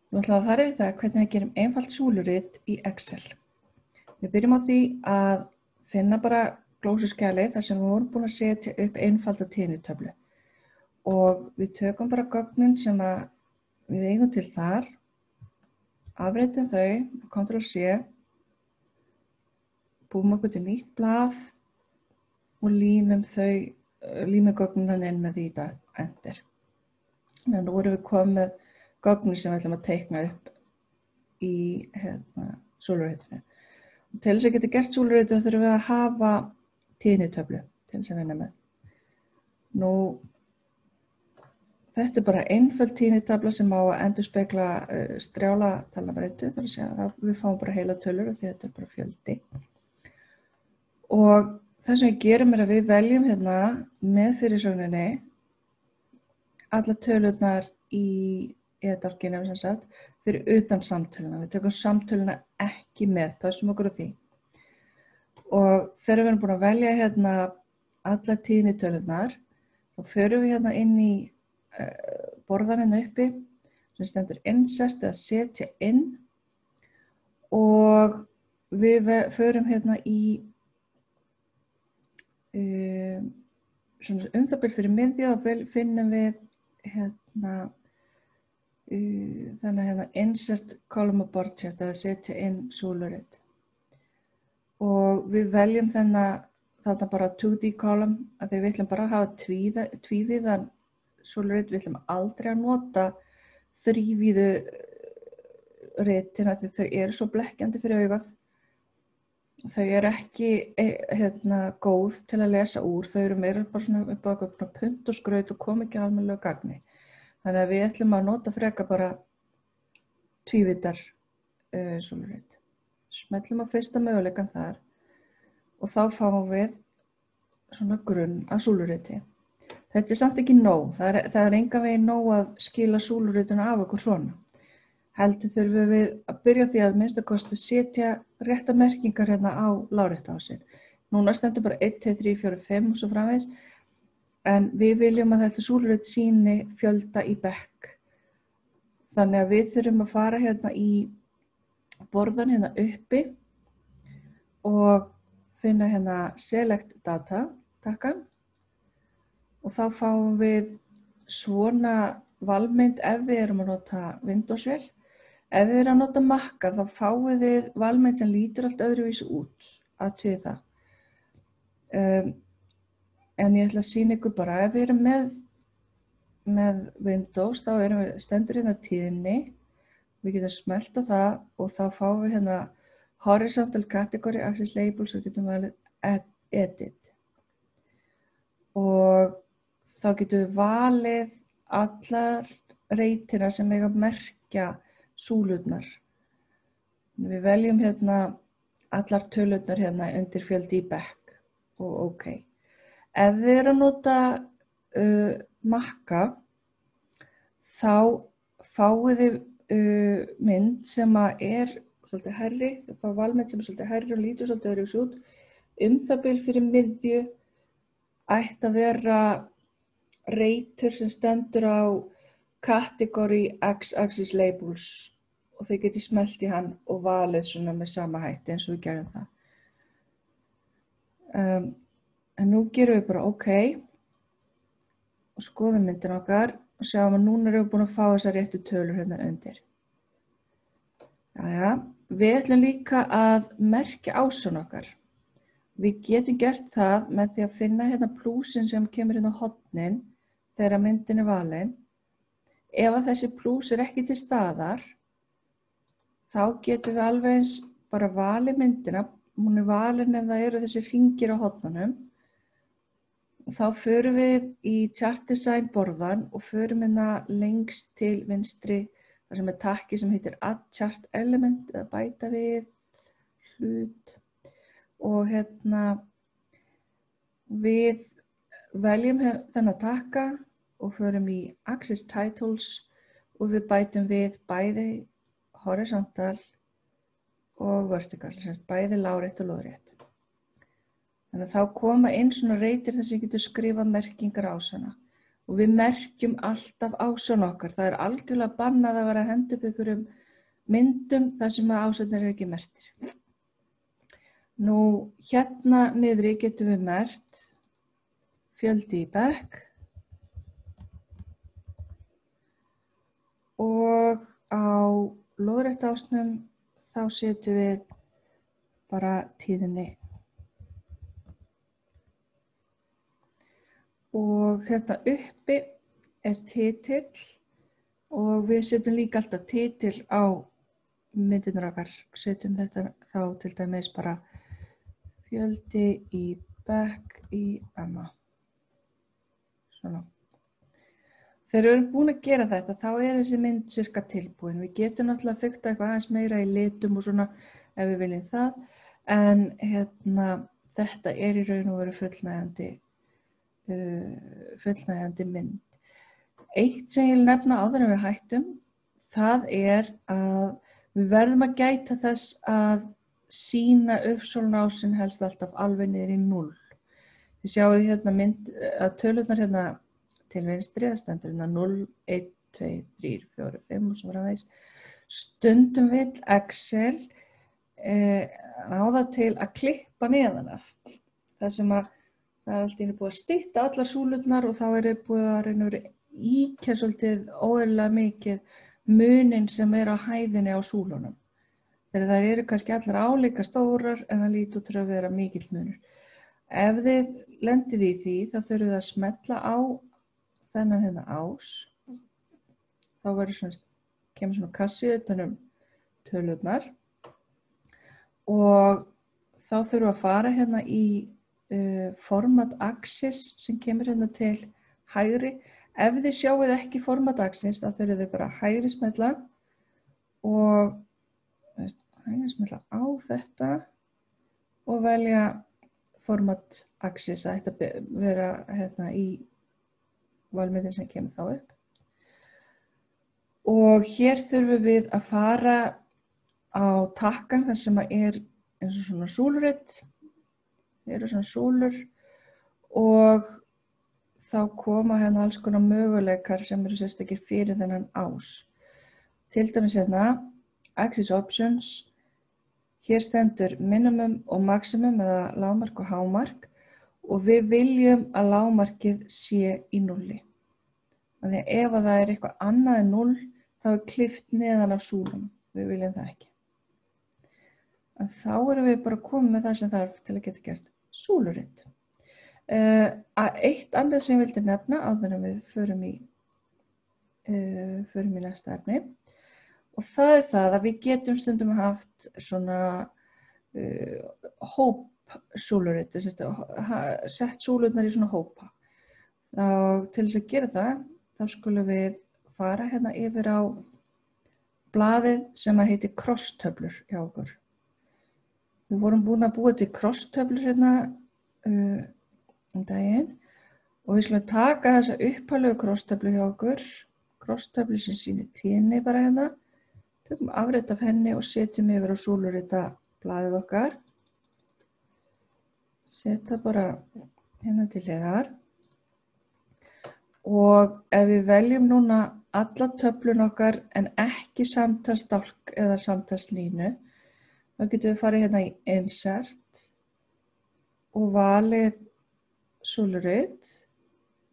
Nú ætlum við að fara yfir það hvernig við gerum einfalt súlurit í Excel. Við byrjum á því að finna bara glósuskjalið þar sem við vorum búin að setja upp einfalda tíðnitöflu. Og við tökum bara gögnin sem við eigum til þar, afritum þau, Ctrl+C, búum okkur til nýtt blað og límum gögnin inn með því Enter. Nú erum við komið með gögnin sem við ætlum að teikna upp í súluritinu. Til þess að geta gert súluritinu þurfum við að hafa tíðnitöflu til þess að vinna með. Nú, þetta er bara einföld tíðnitöfla sem á að endurspegla strjála talnabreytu, þar að segja að við fáum bara heila tölur og því þetta er bara fjöldi. Og það sem við gerum er að við veljum með fyrirsögninni alla tölurnar í dálkinu fyrir utan samtöluna. Við tökum samtöluna ekki með, passum okkur á því. Og þegar við erum búin að velja alla tíðnitölurnar, þá förum við inn í borðan uppi sem stendur insert eða setja inn og við förum í það bil fyrir miðju og finnum við þannig insert column og board chart eða setja inn súlurit. Og við veljum þarna bara 2D column að við ætlum bara að hafa tvívíðan súlurit. Við ætlum aldrei að nota þrívíðu ritin því þau eru svo blekkjandi fyrir augað. Þau eru ekki góð til að lesa úr. Þau eru meira bara svona upp á eitthvað punt og skraut og kom ekki almennilega gagni. Þannig að við ætlum að nota frekar bara tvívíddar súlurit. Smellum á fyrsta möguleikann þar og þá fáum við svona grunn að súluriti. Þetta er samt ekki nóg. Það er engan veginn nóg að skila súluritinu af okkur svona. Heldur þurfum við að byrja á því að minnsta kosti setja rétta merkingar á lárétta ásinn. Núna stendur bara 1, 2, 3, 4, 5 og svo framvegis. En við viljum að þetta súlurit sýni fjölda í bekk. Þannig að við þurfum að fara í borðan uppi og finna select data takkan og þá fáum við svona valmynd ef við erum að nota Windows-vél. Ef við erum að nota Mac þá fáum við valmynd sem lítur allt öðruvísi út, athugið það. En ég ætla að sýna ykkur bara, ef við erum með Windows, þá stendur tíðni. Við getum smellt á það og þá fáum við horizontal category access labels og getum valið edit. Og þá getum við valið allar reitina sem eiga að merkja súlurnar. Við veljum allar tölurnar undir fjöldi í bekk og OK. Ef þið eru að nota Mac þá fáið þið mynd sem er svolítið hærri, það fá valmynd sem er svolítið hærri og lítur svolítið öðruvísi út. Það bil fyrir miðju ætti að vera reitur sem stendur á category x-axis labels og þau geti smellt í hann og valið svona með sama hætti eins og við gerum það. En nú gerum við bara OK og skoðum myndin okkar og sjáum að núna erum við búin að fá þessar réttu tölur undir. Jæja, við ætlum líka að merkja ásinn okkar. Við getum gert það með því að finna plúsin sem kemur á hornin þegar myndin er valin. Ef að þessi plús er ekki til staðar, þá getum við alveg eins bara valið myndina. Hún er valin ef það eru þessi hringir á hornunum. Þá förum við í chart design borðan og förum lengst til vinstri þar sem er takki sem heitir add chart element eða bæta við hlut og við veljum þennan takka og förum í access titles og við bætum við bæði horizontal og vertical, bæði lárétt og lóðrétt. Þannig að þá koma inn svona reitir þar sem getur skrifað merkingar ásana. og við merkjum alltaf ásjón okkar. Það algjörlega bannað að vera að henda upp einhverjum myndum þar sem að ásjónir ekki merktir. Nú, hérna niðri getum við merkt fjöldi í bekk og á lóðrétta ásnum þá setjum við bara tíðni. Og hérna uppi titill og við setjum líka alltaf titill á myndirnar okkar. Setjum þetta þá til dæmis bara fjöldi í bekk í Emma. Svona. Þegar við erum búin að gera þetta, þá þessi mynd cirka tilbúin. Við getum náttúrulega að fikta eitthvað aðeins meira í litum og svona ef við viljum það. En þetta í raun og veru fullnægjandi mynd. Eitt sem ég vil nefna áður en við hættum, það að við verðum að gæta þess að sýna uppsólunásinn helst alltaf alveg niður í 0. Þið sjáu hérna mynd að tölurnar hérna til vinstri, það stendur hérna 0, 1, 2, 3, 4, 5 og svo framvegis. Stundum vill Excel ná það til að klippa neðan af. Það sem að það allt í einu búið að stytta allar súlurnar og þá búið að reyna að vera íkja svolítið óeðlilega mikið munin sem á hæðinni á súlunum. Þegar þær eru kannski allar álíka stórar en það lítur út að vera mikill munur. Ef þið lendið í því þá þurfum við að smella á þennan hérna ás. Þá kemur svona kassi utan tölurnar og þá þurfum við að fara hérna í format axis sem kemur hérna til hægri. Ef þið sjáuð ekki format axis þá þurfum þið bara hægri smella og hægri smella á þetta og velja format axis að þetta vera hérna í valmyndin sem kemur þá upp. Og hér þurfum við að fara á takkan þar sem eins og svona súluritt. Eru svona súlur og þá koma hérna alls konar möguleikar sem eru sérstakir fyrir þennan ás. Til dæmis hérna, Axis Options, hér stendur minimum og maximum eða lágmark og hámark og við viljum að lágmarkið sé í 0. Þannig að ef það eitthvað annað en 0 þá klippt neðan af súlunum, við viljum það ekki. En þá erum við bara komið með það sem þarf til að geta gert súluritt. Eitt annað sem ég vildi nefna áður en við förum í næsta efni og það það að við getum stundum haft svona hópsúluritt, sett súlurnar í svona hópa. Til þess að gera það, þá skulum við fara hérna yfir á blaðið sem heitir krosstöflur hjá okkur. Við vorum búin að búa til krosstöflur hérna daginn og við skulum taka þessa upphaflegu krosstöflu hjá okkur, krosstöflu sem sýnir tíðni bara hérna, tökum afrit af henni og setjum yfir á súlurita blaðið okkar, setja bara hérna til hliðar og ef við veljum núna alla töflun okkar en ekki samtalsdálk eða samtalslínu, þá getum við farið hérna í Insert og valið súlurit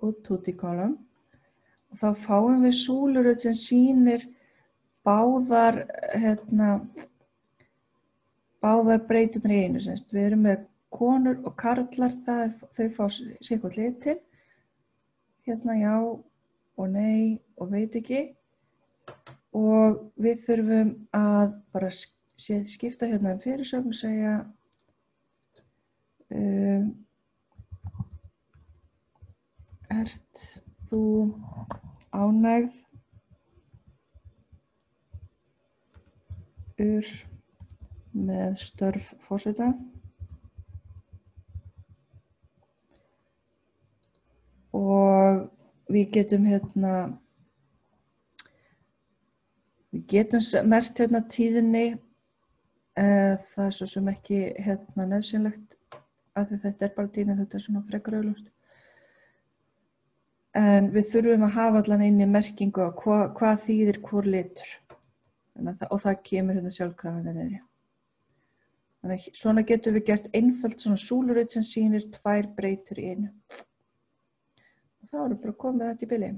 og Tutti Column og þá fáum við súlurit sem sýnir báðar breyturnar í einu. Við erum með konur og karlar, þau fá sérhvert litin. Hérna já og nei og veit ekki. Og við þurfum að bara skipta hérna fyrirsögn og segja ert þú ánægð með störf forseta? Og við getum merkt hérna tíðni, það svo sem ekki nauðsynlegt af því þetta bara tíðni, þetta svona frekar augljóst. En við þurfum að hafa allan inn í merkingu á hvað þýðir hvor litur. Og það kemur hérna sjálfkrafa niðri. Þannig að svona getum við gert einföld svona súlurit sem sýnir 2 breytur í einu. Og þá erum við bara komið þetta í bili.